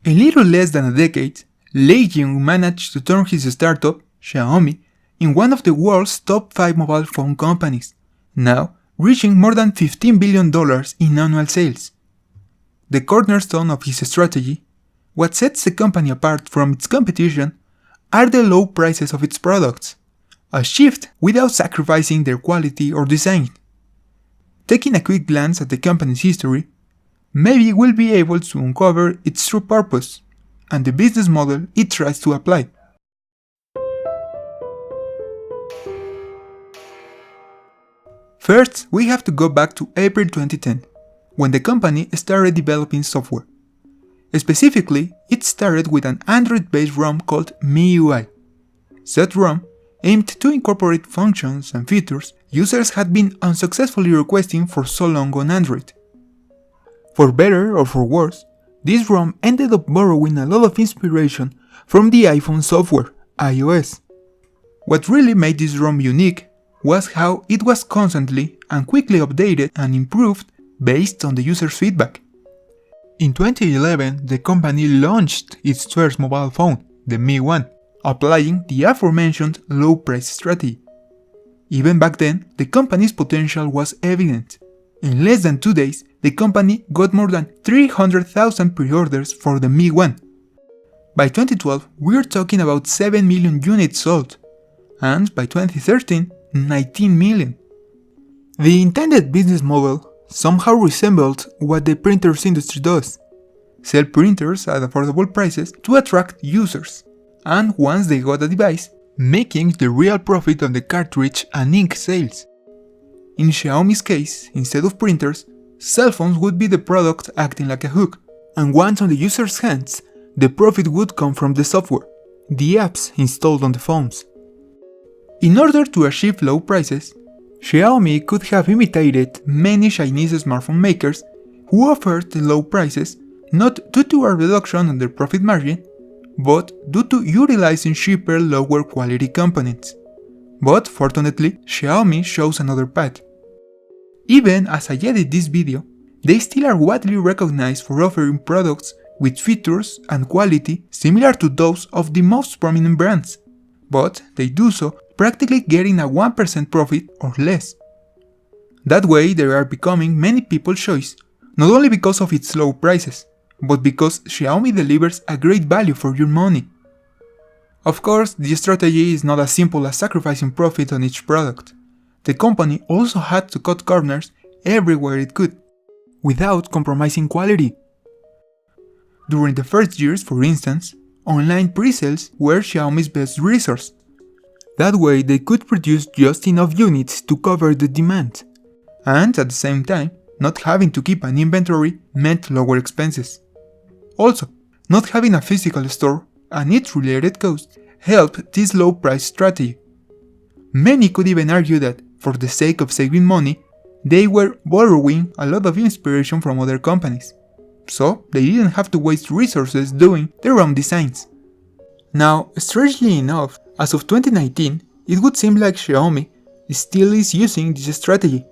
In little less than a decade, Lei Jun managed to turn his startup, Xiaomi, in one of the world's top 5 mobile phone companies, now reaching more than $15 billion in annual sales. The cornerstone of his strategy, what sets the company apart from its competition, are the low prices of its products, a shift without sacrificing their quality or design. Taking a quick glance at the company's history, maybe we'll be able to uncover its true purpose and the business model it tries to apply. First, we have to go back to April 2010, when the company started developing software. Specifically, it started with an Android-based ROM called MIUI. That ROM aimed to incorporate functions and features users had been unsuccessfully requesting for so long on Android. For better or for worse, this ROM ended up borrowing a lot of inspiration from the iPhone software, iOS. What really made this ROM unique was how it was constantly and quickly updated and improved based on the user's feedback. In 2011, the company launched its first mobile phone, the Mi 1, applying the aforementioned low price strategy. Even back then, the company's potential was evident. In less than 2 days, the company got more than 300,000 pre-orders for the Mi 1. By 2012, we're talking about 7 million units sold, and by 2013, 19 million. The intended business model somehow resembled what the printers industry does: sell printers at affordable prices to attract users, and once they got a device, making the real profit on the cartridge and ink sales. In Xiaomi's case, instead of printers, cell phones would be the product acting like a hook, and once on the user's hands, the profit would come from the software, the apps installed on the phones. In order to achieve low prices, Xiaomi could have imitated many Chinese smartphone makers who offered low prices not due to a reduction in their profit margin, but due to utilizing cheaper, lower quality components. But fortunately, Xiaomi shows another path. Even as I edit this video, they still are widely recognized for offering products with features and quality similar to those of the most prominent brands, but they do so practically getting a 1% profit or less. That way they are becoming many people's choice, not only because of its low prices, but because Xiaomi delivers a great value for your money. Of course, the strategy is not as simple as sacrificing profit on each product. The company also had to cut corners everywhere it could, without compromising quality. During the first years, for instance, online pre-sales were Xiaomi's best resource. That way they could produce just enough units to cover the demand, and at the same time, not having to keep an inventory meant lower expenses. Also, not having a physical store and its related costs helped this low price strategy. Many could even argue that, for the sake of saving money, they were borrowing a lot of inspiration from other companies, so they didn't have to waste resources doing their own designs. Now, strangely enough, as of 2019, it would seem like Xiaomi still is using this strategy,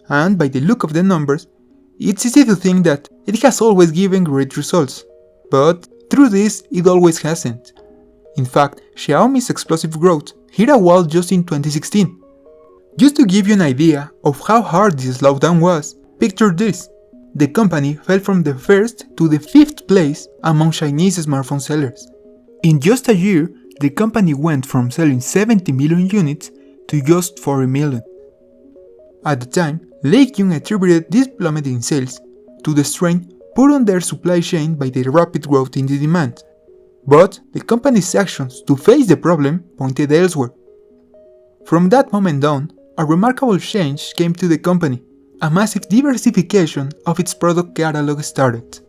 and by the look of the numbers, it's easy to think that it has always given great results, but through this it always hasn't. In fact, Xiaomi's explosive growth hit a wall just in 2016. Just to give you an idea of how hard this slowdown was, picture this: the company fell from the 1st to the 5th place among Chinese smartphone sellers. In just a year, the company went from selling 70 million units to just 40 million. At the time, Lei Jun attributed this plummet in sales to the strain put on their supply chain by the rapid growth in the demand. But the company's actions to face the problem pointed elsewhere. From that moment on, a remarkable change came to the company. A massive diversification of its product catalog started.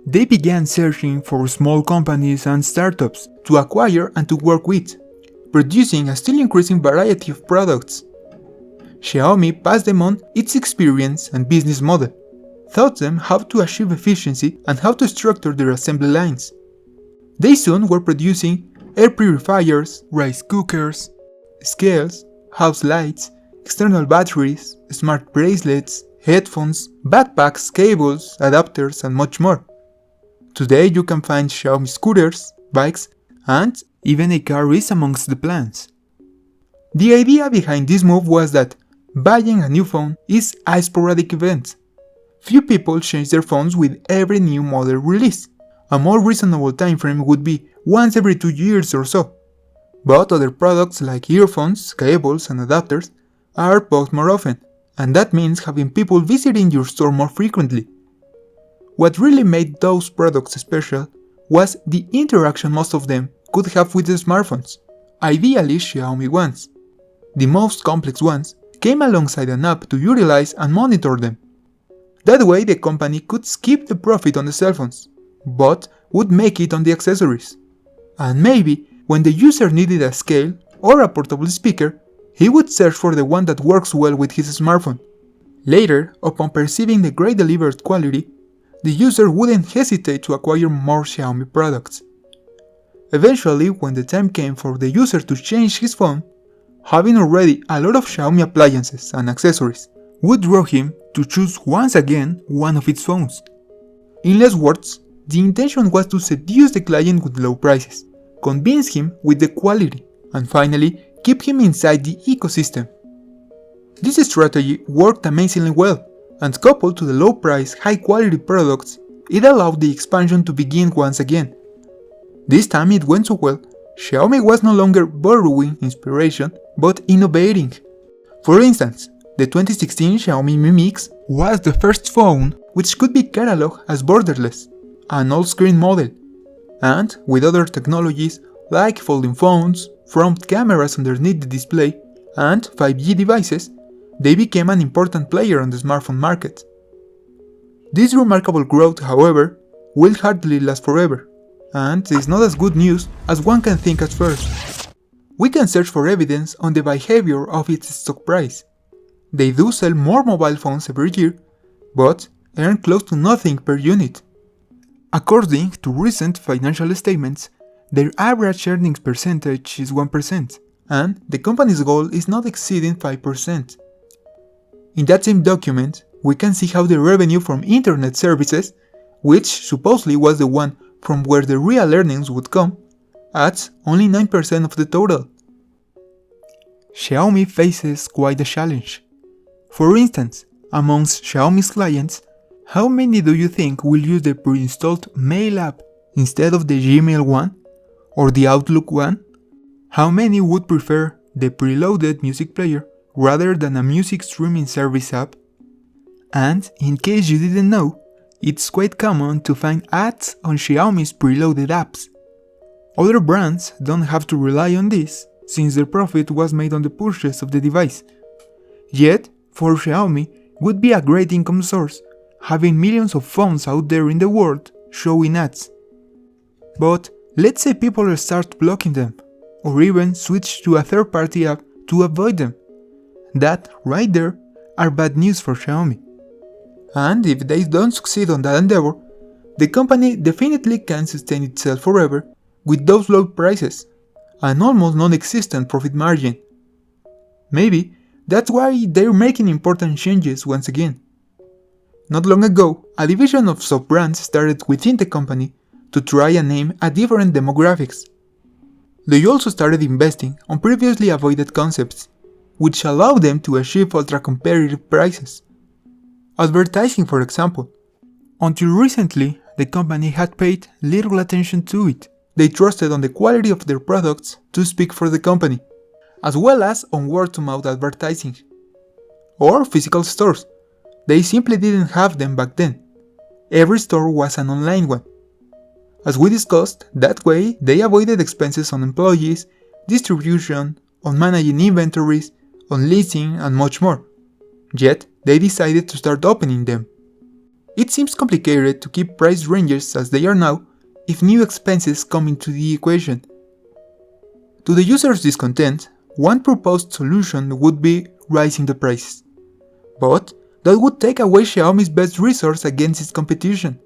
They began searching for small companies and startups to acquire and to work with, producing a still increasing variety of products. Xiaomi passed them on its experience and business model, taught them how to achieve efficiency and how to structure their assembly lines. They soon were producing air purifiers, rice cookers, scales, house lights, external batteries, smart bracelets, headphones, backpacks, cables, adapters, and much more. Today you can find Xiaomi scooters, bikes, and even a car is amongst the plans. The idea behind this move was that buying a new phone is a sporadic event. Few people change their phones with every new model release. A more reasonable timeframe would be once every 2 years or so. But other products like earphones, cables, and adapters are bought more often, and that means having people visiting your store more frequently. What really made those products special was the interaction most of them could have with the smartphones, ideally Xiaomi ones. The most complex ones came alongside an app to utilize and monitor them. That way the company could skip the profit on the cell phones, but would make it on the accessories. And maybe, when the user needed a scale or a portable speaker, he would search for the one that works well with his smartphone. Later, upon perceiving the great delivered quality, the user wouldn't hesitate to acquire more Xiaomi products. Eventually, when the time came for the user to change his phone, having already a lot of Xiaomi appliances and accessories would draw him to choose once again one of its phones. In less words, the intention was to seduce the client with low prices, convince him with the quality, and finally keep him inside the ecosystem. This strategy worked amazingly well, and coupled to the low price, high quality products, it allowed the expansion to begin once again. This time it went so well, Xiaomi was no longer borrowing inspiration, but innovating. For instance, the 2016 Xiaomi Mi Mix was the first phone which could be cataloged as borderless, an all-screen model, and with other technologies like folding phones, front cameras underneath the display, and 5G devices, they became an important player on the smartphone market. This remarkable growth, however, will hardly last forever, and is not as good news as one can think at first. We can search for evidence on the behavior of its stock price. They do sell more mobile phones every year, but earn close to nothing per unit. According to recent financial statements, their average earnings percentage is 1%, and the company's goal is not exceeding 5%. In that same document, we can see how the revenue from internet services, which supposedly was the one from where the real earnings would come, adds only 9% of the total. Xiaomi faces quite a challenge. For instance, amongst Xiaomi's clients, how many do you think will use the pre-installed Mail app instead of the Gmail one or the Outlook one? How many would prefer the preloaded music player rather than a music streaming service app? And in case you didn't know, it's quite common to find ads on Xiaomi's preloaded apps. Other brands don't have to rely on this, since their profit was made on the purchase of the device. Yet, for Xiaomi, would be a great income source, having millions of phones out there in the world showing ads. But let's say people start blocking them, or even switch to a third-party app to avoid them. That, right there, are bad news for Xiaomi. And if they don't succeed on that endeavor, the company definitely can't sustain itself forever with those low prices, an almost non-existent profit margin. Maybe that's why they're making important changes once again. Not long ago, a division of sub-brands started within the company to try and aim at different demographics. They also started investing on previously avoided concepts, which allow them to achieve ultra-competitive prices. Advertising, for example. Until recently, the company had paid little attention to it. They trusted on the quality of their products to speak for the company, as well as on word-of-mouth advertising. Or physical stores. They simply didn't have them back then. Every store was an online one. As we discussed, that way they avoided expenses on employees, distribution, on managing inventories, on leasing, and much more. Yet, they decided to start opening them. It seems complicated to keep price ranges as they are now if new expenses come into the equation. To the user's discontent, one proposed solution would be raising the prices. But that would take away Xiaomi's best resource against its competition.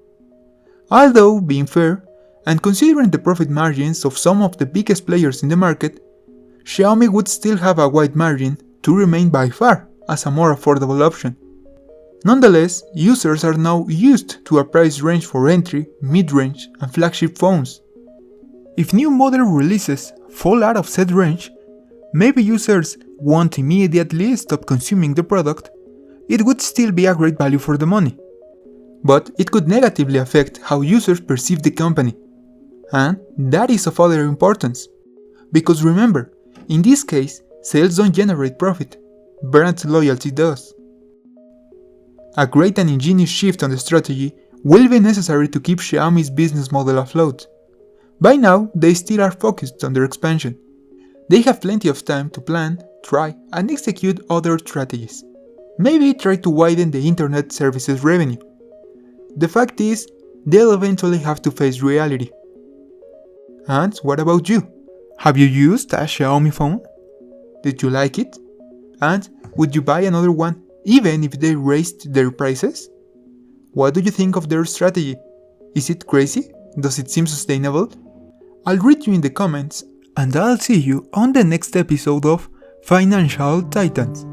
Although, being fair, and considering the profit margins of some of the biggest players in the market, Xiaomi would still have a wide margin to remain by far as a more affordable option. Nonetheless, users are now used to a price range for entry, mid-range, and flagship phones. If new model releases fall out of said range, maybe users won't immediately stop consuming the product. It would still be a great value for the money. But it could negatively affect how users perceive the company. And that is of other importance. Because remember, in this case, sales don't generate profit, brand loyalty does. A great and ingenious shift on the strategy will be necessary to keep Xiaomi's business model afloat. By now, they still are focused on their expansion. They have plenty of time to plan, try, and execute other strategies. Maybe try to widen the internet services revenue. The fact is, they'll eventually have to face reality. And what about you? Have you used a Xiaomi phone? Did you like it? And would you buy another one even if they raised their prices? What do you think of their strategy? Is it crazy? Does it seem sustainable? I'll read you in the comments, and I'll see you on the next episode of Financial Titans.